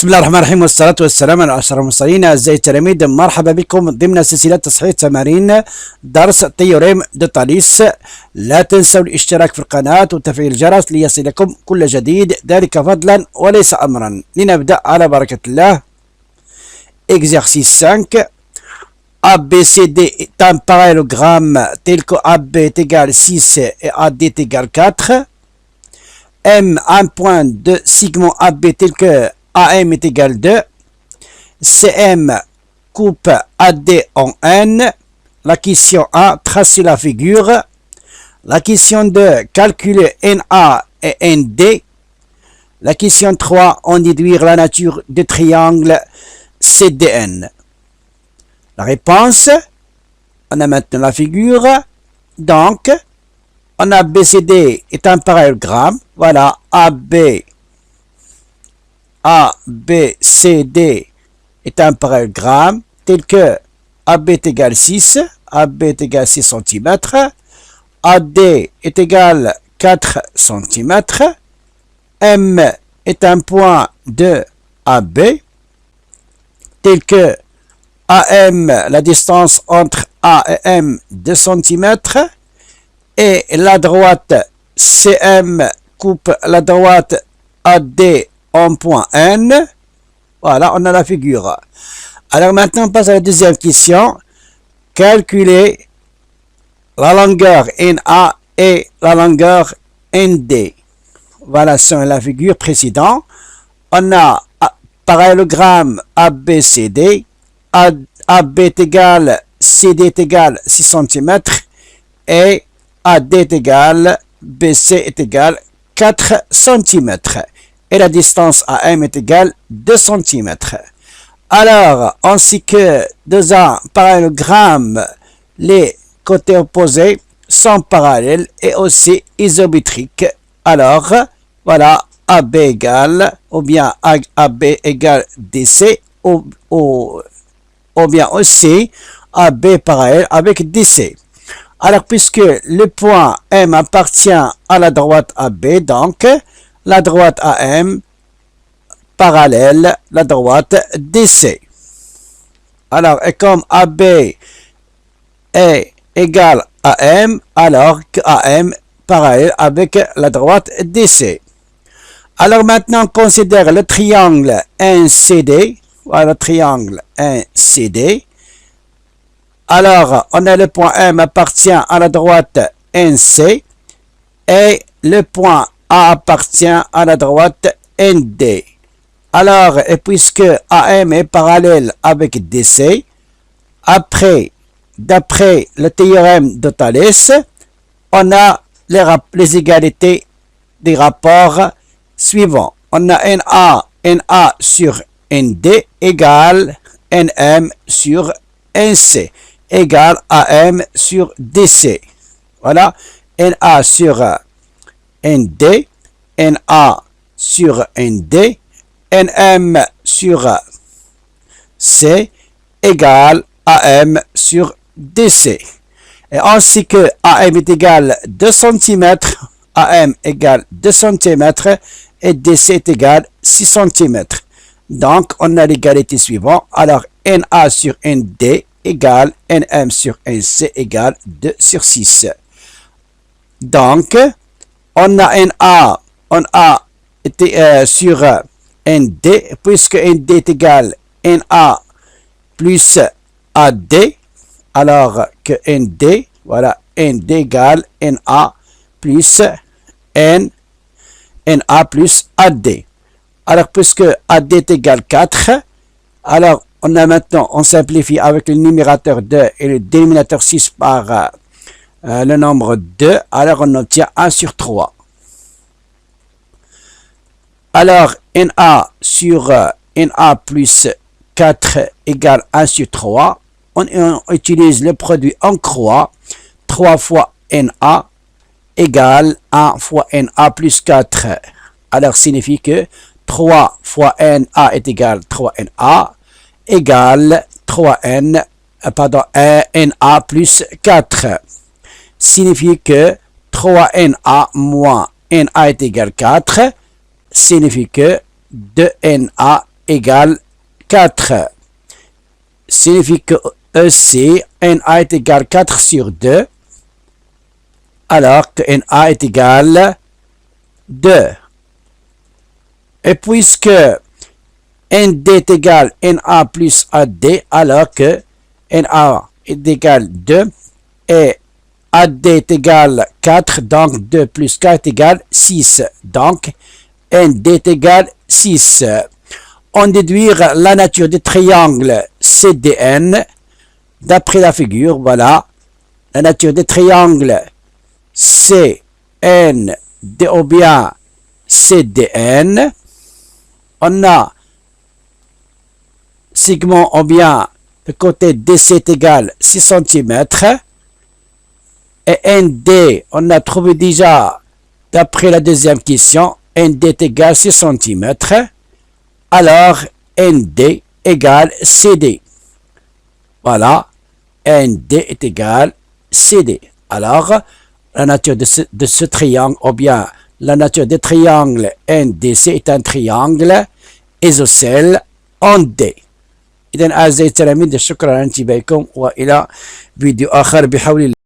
بسم الله الرحمن الرحيم والصلاة والسلام على أشرف المرسلين. أعزائي التلاميذ، مرحبا بكم ضمن سلسلة تصحيح تمارين درس تيوريم دو تاليس. لا تنسوا الاشتراك في القناة وتفعيل الجرس ليصلكم كل جديد، ذلك فضلا وليس أمرا. لنبدأ على بركة الله. Exercice 5. ABCD est un parallélogramme tel que AB est égal 6 et AD est égal 4. M, un point de segment AB tel que AM est égal 2. CM coupe AD en N. La question 1, tracer la figure. La question 2, calculer NA et ND. La question 3, en déduire la nature du triangle CDN. La réponse, on a maintenant la figure. Donc, on a BCD est un parallélogramme. Voilà, ABCD est un parallélogramme tel que AB est égal 6, AB est égal 6 cm, AD est égal 4 cm, M est un point de AB tel que AM, la distance entre A et M, 2 cm, et la droite CM coupe la droite AD en point N. Voilà, on a la figure. Alors maintenant, on passe à la deuxième question. Calculer la longueur NA et la longueur ND. Voilà, c'est la figure précédente. On a parallélogramme ABCD. AB est égal, CD est égal 6 cm et AD est égal, BC est égal 4 cm. Et la distance AM est égale 2 cm. Alors, ainsi que dans un parallélogramme, les côtés opposés sont parallèles et aussi isométriques. Alors, voilà, AB égale, ou bien AB égale DC, ou bien aussi AB parallèle avec DC. Alors, puisque le point M appartient à la droite AB, donc, la droite AM parallèle la droite DC. Alors, et comme AB est égal à AM, alors que AM parallèle avec la droite DC. Alors maintenant, on considère le triangle NCD. Voilà le triangle NCD. Alors, on a le point M appartient à la droite NC et le point A appartient à la droite ND. Alors, et puisque AM est parallèle avec DC, d'après le théorème de Thalès, on a les égalités des rapports suivants. On a NA sur ND égale NM sur NC égale AM sur DC. Voilà, NA sur ND, NA sur ND, NM sur C égale AM sur DC. Et ainsi que AM est égal 2 cm, AM égale 2 cm et DC est égal 6 cm. Donc, on a l'égalité suivante. Alors, NA sur ND égale NM sur NC égale 2 sur 6. Donc, on a été sur ND, puisque ND est égal NA plus AD, alors que ND, voilà, ND égale NA plus NA plus AD. Alors, puisque AD est égal 4, alors on a maintenant, on simplifie avec le numérateur 2 et le dénominateur 6 par le nombre 2, alors on obtient 1 sur 3. Alors, NA sur NA plus 4 égale 1 sur 3. On utilise le produit en croix. 3 fois NA égale 1 fois NA plus 4. Alors, signifie que 3 fois NA est égal 3NA égale NA plus 4. Signifie que 3NA moins NA est égal 4. Signifie que 2NA égale 4. Signifie que EC, NA est égal 4 sur 2, alors que NA est égal 2. Et puisque ND est égal NA plus AD, alors que NA est égal 2 et AD est égal 4, donc 2 plus 4 est égal 6. Donc, ND est égal 6. On déduire la nature du triangle CDN d'après la figure. Voilà, la nature des triangles CND ou bien CDN. On a segment ou bien le côté DC est égal 6 cm. Et ND, on a trouvé déjà, d'après la deuxième question, ND est égal 6 cm. Alors, ND égale CD. Voilà, ND est égal CD. Alors, la nature de ce triangle, ou bien la nature des triangles NDC est un triangle isocèle en D. إذن أعزائي التلاميذ شكرا على انتباهكم وإلى فيديو آخر بحول الله.